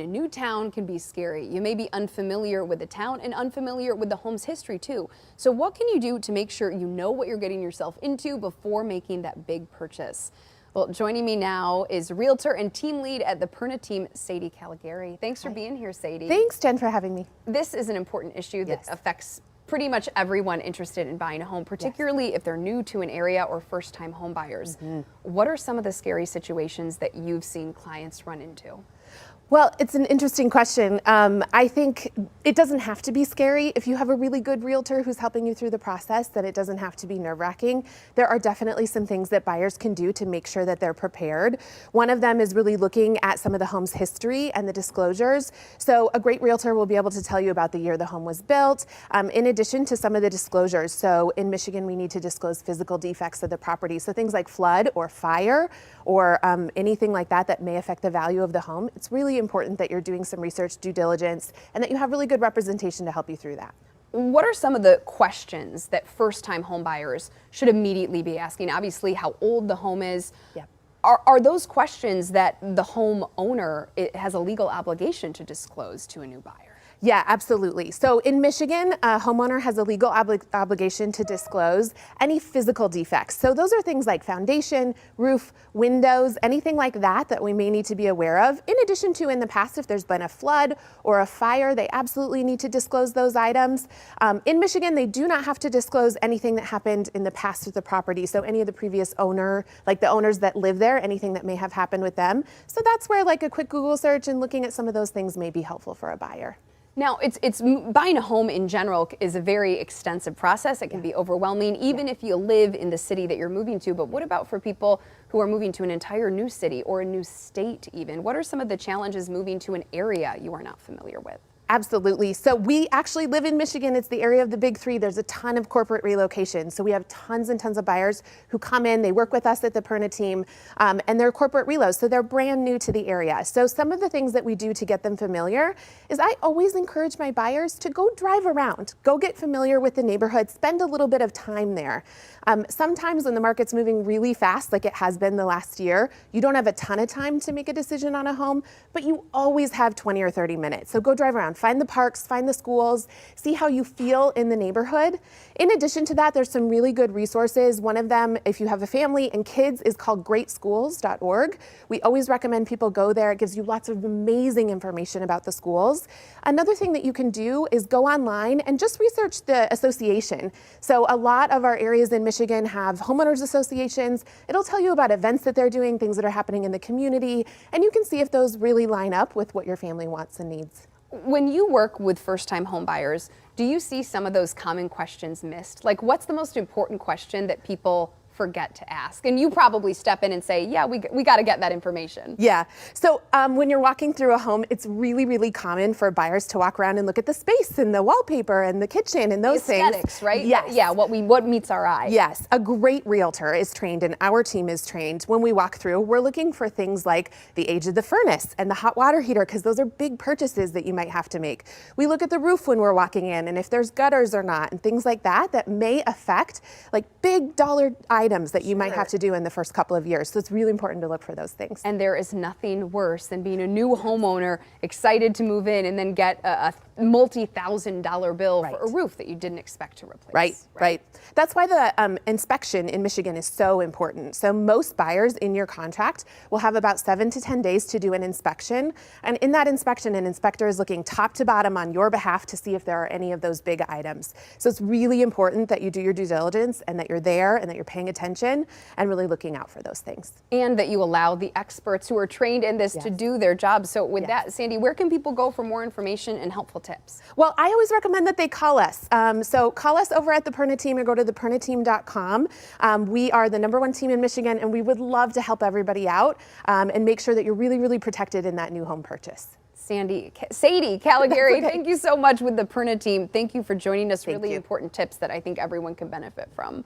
A new town can be scary. You may be unfamiliar with the town and unfamiliar with the home's history too. So what can you do to make sure you know what you're getting yourself into before making that big purchase? Well, joining me now is realtor and team lead at the Perna team, Sadie Callegari. Thanks for being here, Sadie. Thanks, Jen, for having me. This is an important issue that affects pretty much everyone interested in buying a home, particularly if they're new to an area or first-time home buyers. What are some of the scary situations that you've seen clients run into? Well, it's an interesting question. I think it doesn't have to be scary. If you have a really good realtor who's helping you through the process, then it doesn't have to be nerve-wracking. There are definitely some things that buyers can do to make sure that they're prepared. One of them is really looking at some of the home's history and the disclosures. So a great realtor will be able to tell you about the year the home was built, in addition to some of the disclosures. So in Michigan, we need to disclose physical defects of the property. So things like flood or fire or anything like that that may affect the value of the home. It's really important that you're doing some research, due diligence, and that you have really good representation to help you through that. What are some of the questions that first-time home buyers should immediately be asking? Obviously, how old the home is. Yeah. Are those questions that the homeowner has a legal obligation to disclose to a new buyer? Yeah, absolutely. So in Michigan, a homeowner has a legal obligation to disclose any physical defects. So those are things like foundation, roof, windows, anything like that we may need to be aware of. In addition to, in the past, if there's been a flood or a fire, they absolutely need to disclose those items. In Michigan, they do not have to disclose anything that happened in the past with the property. So any of the previous owner, like the owners that live there, anything that may have happened with them. So that's where like a quick Google search and looking at some of those things may be helpful for a buyer. Now, it's buying a home in general is a very extensive process. It can be overwhelming, even if you live in the city that you're moving to. But what about for people who are moving to an entire new city or a new state even? What are some of the challenges moving to an area you are not familiar with? Absolutely. So we actually live in Michigan. It's the area of the big three. There's a ton of corporate relocation. So we have tons and tons of buyers who come in. They work with us at the Perna team, and they're corporate relos. So they're brand new to the area. So some of the things that we do to get them familiar is I always encourage my buyers to go drive around, go get familiar with the neighborhood, spend a little bit of time there. Sometimes when the market's moving really fast, like it has been the last year, you don't have a ton of time to make a decision on a home, but you always have 20 or 30 minutes. So go drive around. Find the parks, find the schools, see how you feel in the neighborhood. In addition to that, there's some really good resources. One of them, if you have a family and kids, is called greatschools.org. We always recommend people go there. It gives you lots of amazing information about the schools. Another thing that you can do is go online and just research the association. So a lot of our areas in Michigan have homeowners associations. It'll tell you about events that they're doing, things that are happening in the community, and you can see if those really line up with what your family wants and needs. When you work with first-time home buyers, do you see some of those common questions missed? Like, what's the most important question that people forget to ask? And you probably step in and say, yeah, we got to get that information. Yeah. So when you're walking through a home, it's really, really common for buyers to walk around and look at the space and the wallpaper and the kitchen and those things. Aesthetics, right? Yes. Yeah, what meets our eye. Yes. A great realtor is trained, and our team is trained. When we walk through, we're looking for things like the age of the furnace and the hot water heater, because those are big purchases that you might have to make. We look at the roof when we're walking in and if there's gutters or not and things like that that may affect like big dollar items that you might have to do in the first couple of years. So it's really important to look for those things. And there is nothing worse than being a new homeowner, excited to move in, and then get a multi-$1,000 bill for a roof that you didn't expect to replace. Right. That's why the inspection in Michigan is so important. So most buyers in your contract will have about 7 to 10 days to do an inspection. And in that inspection, an inspector is looking top to bottom on your behalf to see if there are any of those big items. So it's really important that you do your due diligence and that you're there and that you're paying attention and really looking out for those things. And that you allow the experts who are trained in this to do their job. So with that, Sandy, where can people go for more information and helpful tips? Well, I always recommend that they call us. So call us over at the Perna team or go to thepernateam.com. We are the #1 team in Michigan, and we would love to help everybody out and make sure that you're really, really protected in that new home purchase. Sadie Callegari, thank you so much with the Perna team. Thank you for joining us. Really important tips that I think everyone can benefit from.